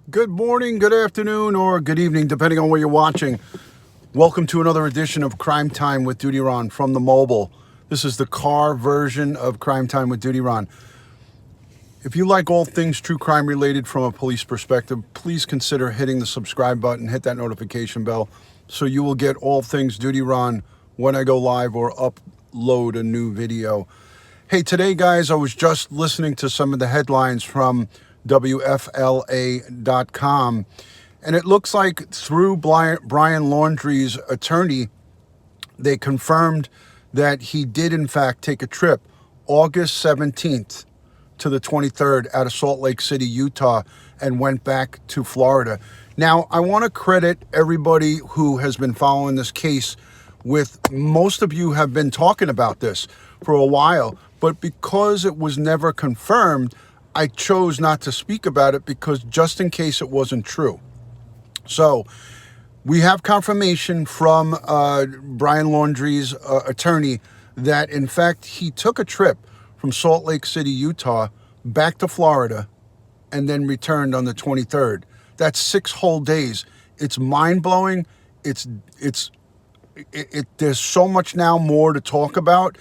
Good morning, good afternoon, or good evening, depending on where you're watching. Welcome to another edition of Crime Time with DutyRon from the mobile. This is the car version of Crime Time with DutyRon. If you like all things true crime related from a police perspective, please consider hitting the subscribe button, hit that notification bell, so you will get all things DutyRon when I go live or upload a new video. Hey, today, guys, I was just listening to some of the headlines from WFLA.com, and it looks like through Brian Laundrie's attorney, they confirmed that he did, in fact, take a trip August 17th to the 23rd out of Salt Lake City, Utah, and went back to Florida. Now, I want to credit everybody who has been following this case with most of you have been talking about this for a while, but because it was never confirmed, I chose not to speak about it because just in case it wasn't true. So we have confirmation from Brian Laundrie's attorney that, in fact, he took a trip from Salt Lake City, Utah, back to Florida, and then returned on the 23rd. That's 6 whole days. It's mind-blowing. There's so much now more to talk about.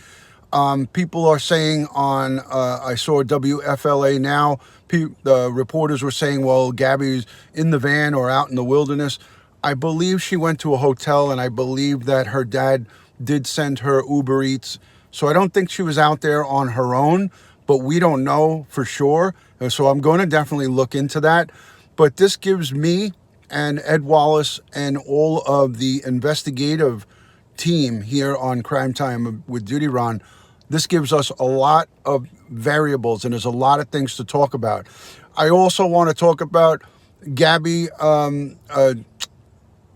People are saying on, I saw WFLA now, the reporters were saying, well, Gabby's in the van or out in the wilderness. I believe she went to a hotel, and I believe that her dad did send her Uber Eats. So I don't think she was out there on her own, but we don't know for sure. And so I'm going to definitely look into that. But this gives me and Ed Wallace and all of the investigative team here on Crime Time with DutyRon, this gives us a lot of variables, and there's a lot of things to talk about. I also want to talk about Gabby, Brian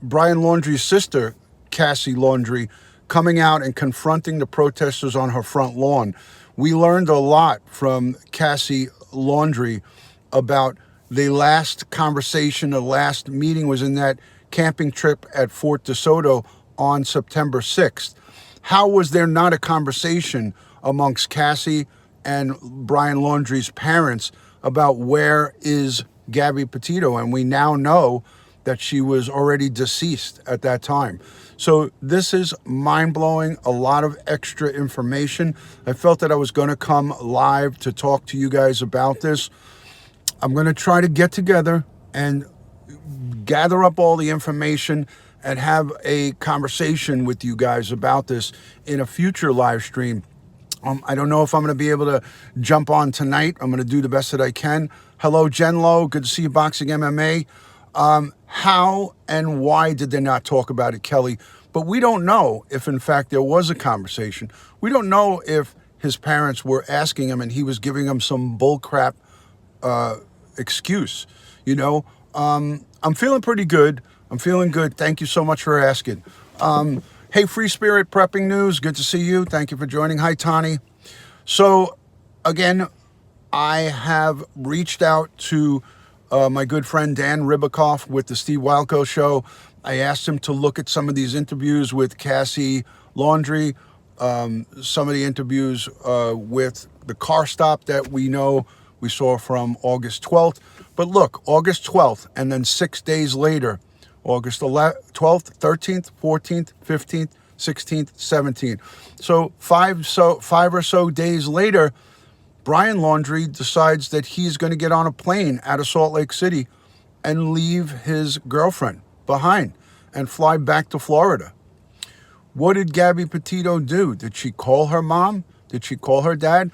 Laundrie's sister, Cassie Laundrie, coming out and confronting the protesters on her front lawn. We learned a lot from Cassie Laundrie about the last conversation, the last meeting was in that camping trip at Fort DeSoto on September 6th. How was there not a conversation amongst Cassie and Brian Laundrie's parents about where is Gabby Petito? And we now know that she was already deceased at that time. So this is mind-blowing, a lot of extra information. I felt that I was going to come live to talk to you guys about this. I'm going to try to get together and gather up all the information and have a conversation with you guys about this in a future live stream. I don't know if I'm going to be able to jump on tonight. I'm going to do the best that I can. Hello, Jen Lowe. Good to see you, Boxing MMA. How and why did they not talk about it, Kelly? But we don't know if, in fact, there was a conversation. We don't know if his parents were asking him and he was giving them some bullcrap excuse. You know, I'm feeling pretty good. I'm feeling good. Thank you so much for asking. Hey, Free Spirit Prepping News. Good to see you. Thank you for joining. Hi, Tani. So, again, I have reached out to my good friend Dan Ribicoff with the Steve Wilco Show. I asked him to look at some of these interviews with Cassie Laundrie, some of the interviews with the car stop that we know we saw from August 12th. But look, August 12th, and then 6 days later, August 12th, 13th, 14th, 15th, 16th, 17th. So five or so days later, Brian Laundrie decides that he's going to get on a plane out of Salt Lake City and leave his girlfriend behind and fly back to Florida. What did Gabby Petito do? Did she call her mom? Did she call her dad?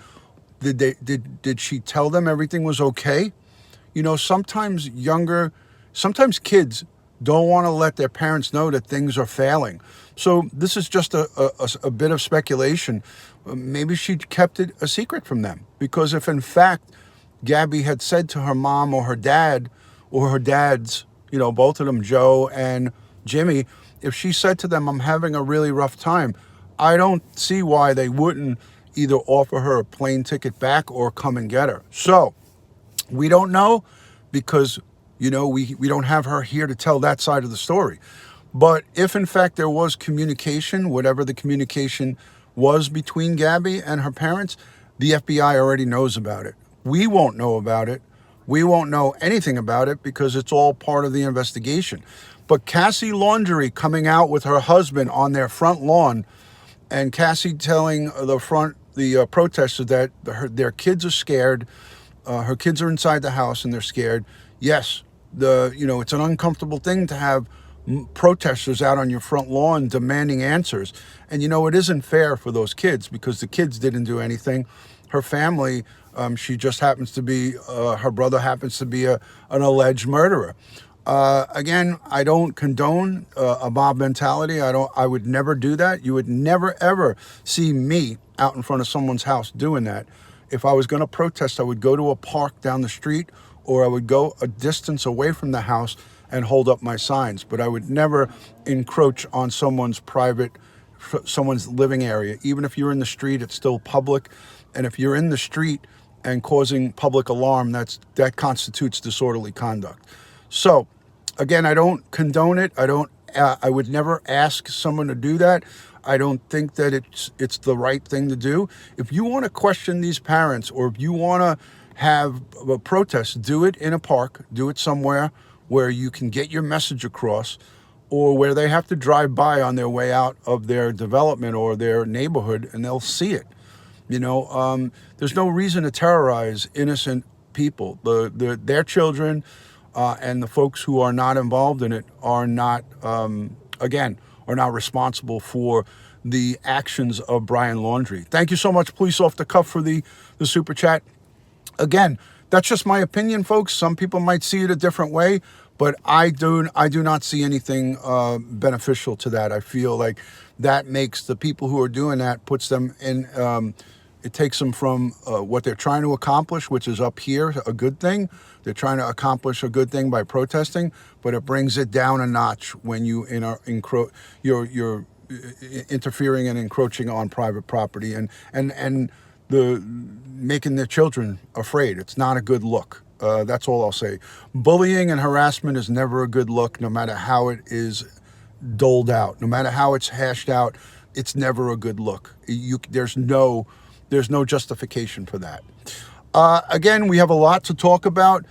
Did she tell them everything was okay? You know, sometimes kids don't want to let their parents know that things are failing. So this is just a bit of speculation. Maybe she kept it a secret from them, because if in fact Gabby had said to her mom or her dad or her dads, you know, both of them, Joe and Jimmy, if she said to them, I'm having a really rough time, I don't see why they wouldn't either offer her a plane ticket back or come and get her. So we don't know, because, you know, we don't have her here to tell that side of the story. But if in fact there was communication, whatever the communication was between Gabby and her parents, the FBI already knows about it. We won't know about it We won't know anything about it because it's all part of the investigation. But Cassie Laundrie coming out with her husband on their front lawn, and Cassie telling the protesters that their kids are scared. Her kids are inside the house and they're scared. Yes, it's an uncomfortable thing to have protesters out on your front lawn demanding answers. And it isn't fair for those kids because the kids didn't do anything. Her family, she just happens to be, her brother happens to be an alleged murderer. Again, I don't condone a mob mentality. I would never do that. You would never ever see me out in front of someone's house doing that. If I was going to protest, I would go to a park down the street, or I would go a distance away from the house and hold up my signs. But I would never encroach on someone's living area. Even if you're in the street, it's still public. And if you're in the street and causing public alarm, that constitutes disorderly conduct. So, again, I don't condone it. I would never ask someone to do that. I don't think that it's the right thing to do. If you want to question these parents, or if you want to have a protest, do it in a park, do it somewhere where you can get your message across, or where they have to drive by on their way out of their development or their neighborhood and they'll see it. There's no reason to terrorize innocent people. Their children and the folks who are not involved in it are not responsible for the actions of Brian Laundrie. Thank you so much, Police Off the Cuff, for the super chat. Again, that's just my opinion, folks. Some people might see it a different way, but I do not see anything beneficial to that. I feel like that makes the people who are doing that, puts them in, it takes them from what they're trying to accomplish, which is up here, a good thing. They're trying to accomplish a good thing by protesting, but it brings it down a notch when you're interfering and encroaching on private property and making their children afraid. It's not a good look. That's all I'll say. Bullying and harassment is never a good look, no matter how it is doled out, no matter how it's hashed out. It's never a good look. There's no justification for that. Again, we have a lot to talk about.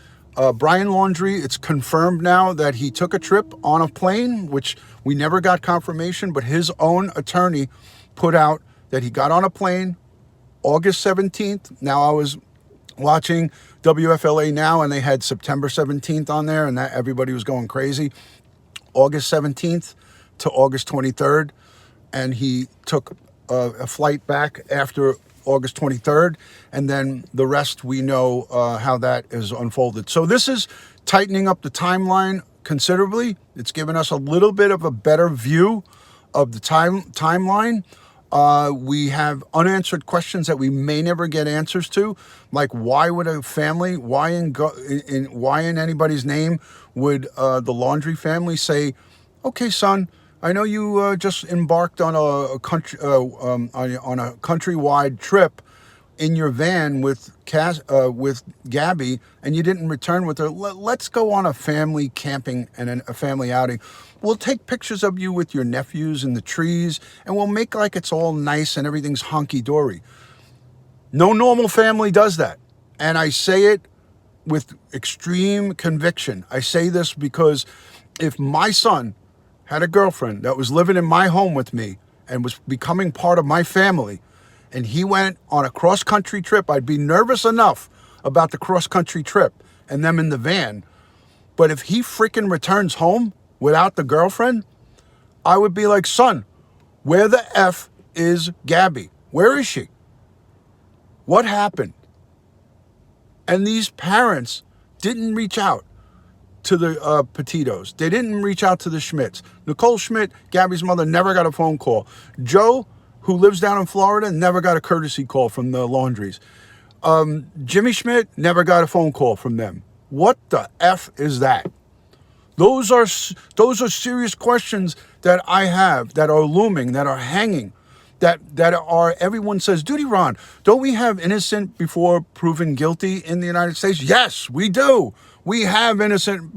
Brian Laundrie, it's confirmed now that he took a trip on a plane, which we never got confirmation, but his own attorney put out that he got on a plane August 17th. Now, I was watching WFLA Now, and they had September 17th on there, and that everybody was going crazy. August 17th to August 23rd, and he took a flight back after August 23rd, and then the rest we know how that is unfolded. So this is tightening up the timeline considerably. It's given us a little bit of a better view of the timeline. We have unanswered questions that we may never get answers to, like why would a family, why in anybody's name would the Laundrie family say, okay, son, I know you just embarked on a countrywide trip in your van with Gabby, and you didn't return with her. Let's go on a family camping and a family outing. We'll take pictures of you with your nephews in the trees, and we'll make like it's all nice and everything's hunky-dory. No normal family does that. And I say it with extreme conviction. I say this because if my son had a girlfriend that was living in my home with me and was becoming part of my family, and he went on a cross-country trip, I'd be nervous enough about the cross-country trip and them in the van. But if he freaking returns home without the girlfriend, I would be like, son, where the F is Gabby? Where is she? What happened? And these parents didn't reach out to the Petitos. They didn't reach out to the Schmidts. Nicole Schmidt, Gabby's mother, never got a phone call. Joe, who lives down in Florida, never got a courtesy call from the Laundries. Jimmy Schmidt never got a phone call from them. What the F is that? Those are serious questions that I have, that are looming, that are hanging, that are, everyone says, DutyRon, don't we have innocent before proven guilty in the United States? Yes, we do. We have innocent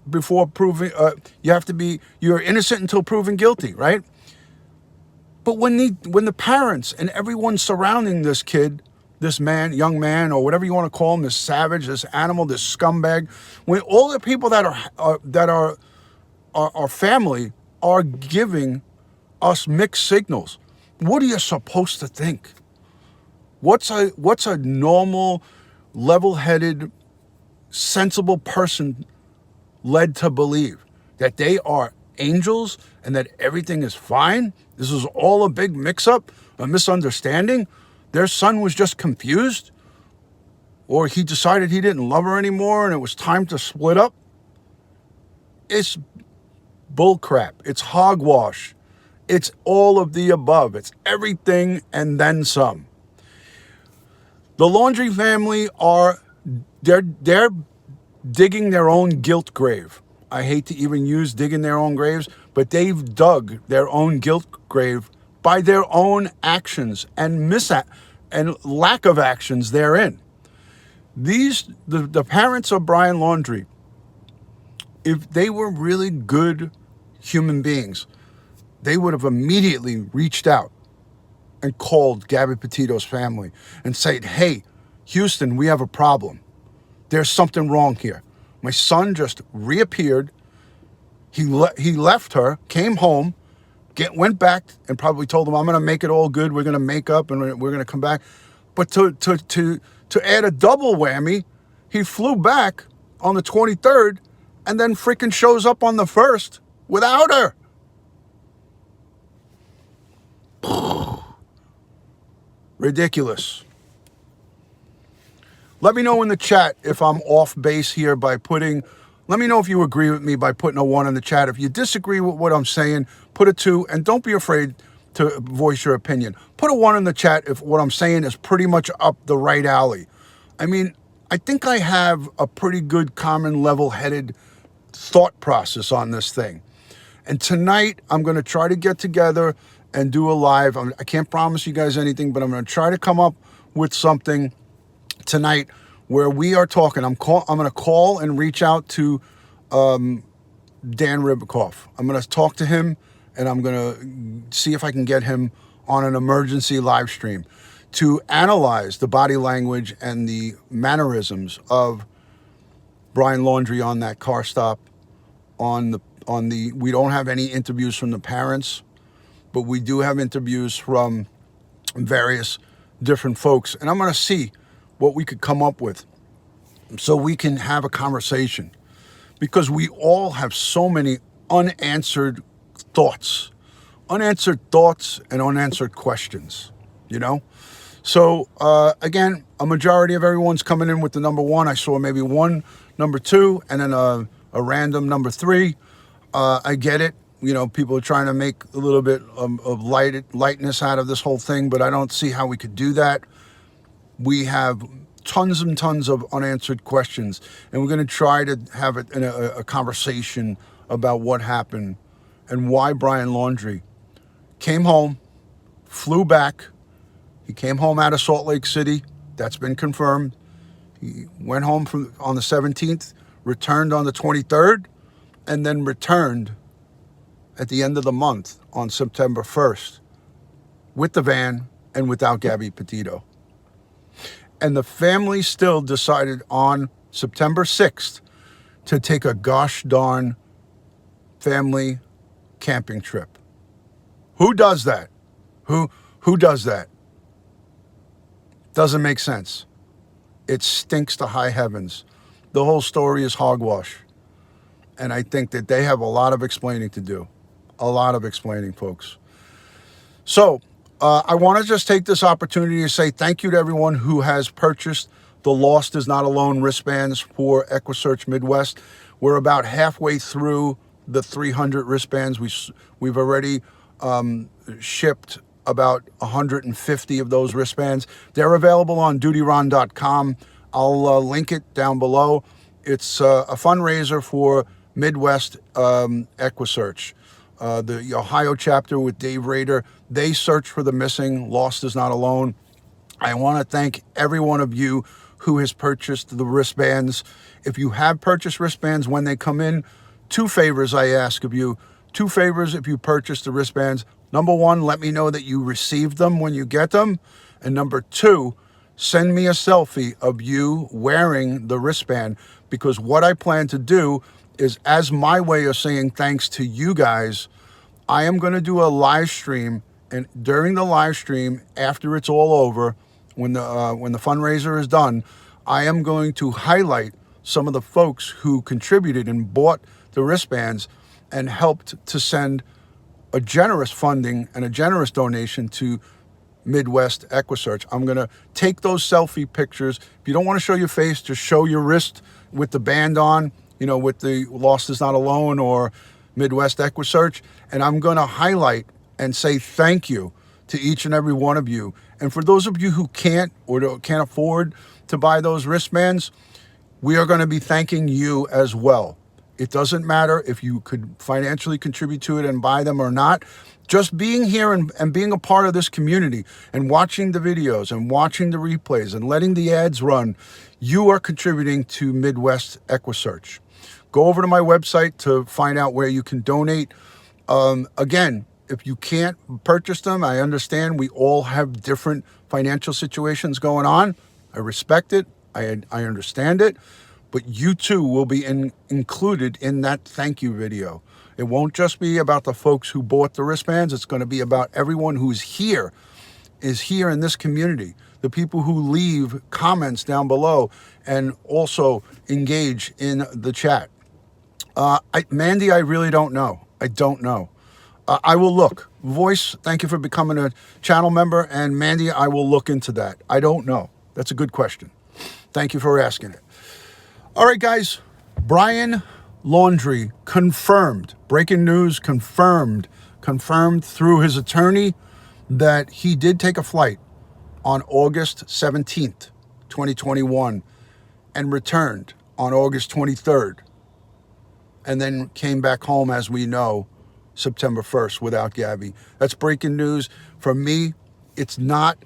before proven, you're innocent until proven guilty, right? But when the parents and everyone surrounding this kid this man, young man, or whatever you want to call him, this savage, this animal, this scumbag, when all the people that are family are giving us mixed signals, what are you supposed to think? What's a normal, level-headed, sensible person led to believe? That they are angels and that everything is fine? This is all a big mix-up, a misunderstanding? Their son was just confused? Or he decided he didn't love her anymore and it was time to split up? It's bullcrap. It's hogwash. It's all of the above. It's everything and then some. The Laundrie family they're digging their own guilt grave. I hate to even use digging their own graves, but they've dug their own guilt grave by their own actions and lack of actions therein. The parents of Brian Laundrie, if they were really good human beings, they would have immediately reached out and called Gabby Petito's family and said, hey, Houston, we have a problem. There's something wrong here. My son just reappeared. He left her, came home, went back and probably told them, I'm going to make it all good. We're going to make up and we're going to come back. But to add a double whammy, he flew back on the 23rd and then freaking shows up on the 1st without her. Ridiculous. Let me know in the chat if I'm off base here by let me know if you agree with me by putting a 1 in the chat. If you disagree with what I'm saying, put a 2, and don't be afraid to voice your opinion. Put a 1 in the chat if what I'm saying is pretty much up the right alley. I mean, I think I have a pretty good common level-headed thought process on this thing. And tonight, I'm going to try to get together and do a live. I can't promise you guys anything, but I'm going to try to come up with something tonight where we are talking. I'm going to call and reach out to Dan Ribicoff. I'm going to talk to him, and I'm going to see if I can get him on an emergency live stream to analyze the body language and the mannerisms of Brian Laundrie on that car stop. We don't have any interviews from the parents, but we do have interviews from various different folks, and I'm going to see what we could come up with so we can have a conversation, because we all have so many unanswered thoughts and unanswered questions, you know? So, again, a majority of everyone's coming in with the number 1. I saw maybe 1, number 2, and then a random number 3. I get it. You know, people are trying to make a little bit of lightness out of this whole thing, but I don't see how we could do that. We have tons and tons of unanswered questions, and we're going to try to have a conversation about what happened and why Brian Laundrie came home, flew back. He came home out of Salt Lake City. That's been confirmed. He went home on the 17th, returned on the 23rd, and then returned at the end of the month on September 1st with the van and without Gabby Petito. And the family still decided on September 6th to take a gosh darn family camping trip. Who does that? Who does that? Doesn't make sense. It stinks to high heavens. The whole story is hogwash. And I think that they have a lot of explaining to do. A lot of explaining, folks. So, I want to just take this opportunity to say thank you to everyone who has purchased the Lost is Not Alone wristbands for EquiSearch Midwest. We're about halfway through the 300 wristbands. We've already shipped about 150 of those wristbands. They're available on DutyRon.com. I'll link it down below. It's a fundraiser for Midwest EquiSearch. The Ohio chapter with Dave Rader, they search for the missing. Lost is Not Alone. I want to thank every one of you who has purchased the wristbands. If you have purchased wristbands when they come in, 2 favors I ask of you. 2 favors if you purchase the wristbands. Number 1, let me know that you received them when you get them. And number 2, send me a selfie of you wearing the wristband, because what I plan to do is, as my way of saying thanks to you guys, I am going to do a live stream, and during the live stream, after it's all over, when the fundraiser is done, I am going to highlight some of the folks who contributed and bought the wristbands and helped to send a generous funding and a generous donation to Midwest EquiSearch. I'm going to take those selfie pictures. If you don't want to show your face, just show your wrist with the band on, with the Lost Is Not Alone or Midwest EquiSearch, and I'm going to highlight and say thank you to each and every one of you. And for those of you who can't afford to buy those wristbands, we are going to be thanking you as well. It doesn't matter if you could financially contribute to it and buy them or not. Just being here and being a part of this community and watching the videos and watching the replays and letting the ads run, you are contributing to Midwest EquiSearch. Go over to my website to find out where you can donate. Again, if you can't purchase them, I understand we all have different financial situations going on. I respect it. I understand it. But you too will be included in that thank you video. It won't just be about the folks who bought the wristbands. It's going to be about everyone who's here, is here in this community. The people who leave comments down below and also engage in the chat. Mandy, I really don't know. I don't know. I will look. Voice, thank you for becoming a channel member. And Mandy, I will look into that. I don't know. That's a good question. Thank you for asking it. All right, guys. Brian Laundrie confirmed. Breaking news, confirmed through his attorney that he did take a flight on August 17th, 2021, and returned on August 23rd. And then came back home, as we know, September 1st without Gabby. That's breaking news. For me, it's not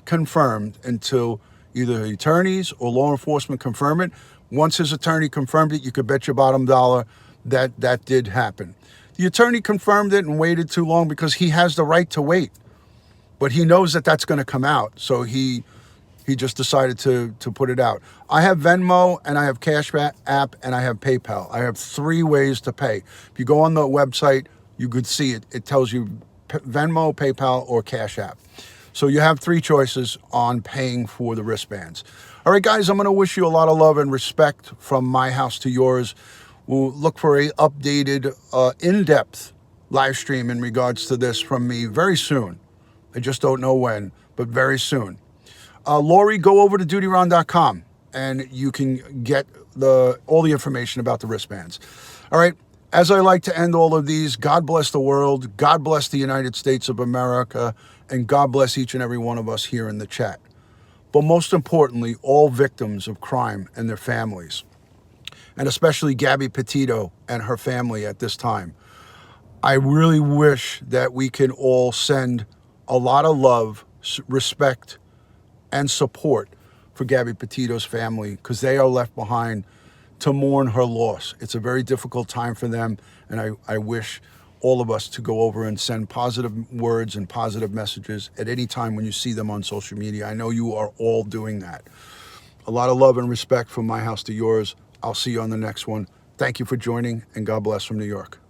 confirmed until either the attorneys or law enforcement confirm it. Once his attorney confirmed it, you could bet your bottom dollar that that did happen. The attorney confirmed it and waited too long because he has the right to wait. But he knows that that's going to come out. So he just decided to put it out. I have Venmo, and I have Cash App, and I have PayPal. I have 3 ways to pay. If you go on the website, you could see it. It tells you Venmo, PayPal, or Cash App. So you have 3 choices on paying for the wristbands. All right, guys, I'm going to wish you a lot of love and respect from my house to yours. We'll look for a updated, in-depth live stream in regards to this from me very soon. I just don't know when, but very soon. Lori, go over to DutyRon.com and you can get all the information about the wristbands. All right. As I like to end all of these, God bless the world, God bless the United States of America, and God bless each and every one of us here in the chat. But most importantly, all victims of crime and their families, and especially Gabby Petito and her family at this time. I really wish that we can all send a lot of love, respect, and support for Gabby Petito's family, because they are left behind to mourn her loss. It's a very difficult time for them, and I wish all of us to go over and send positive words and positive messages at any time when you see them on social media. I know you are all doing that. A lot of love and respect from my house to yours. I'll see you on the next one. Thank you for joining, and God bless from New York.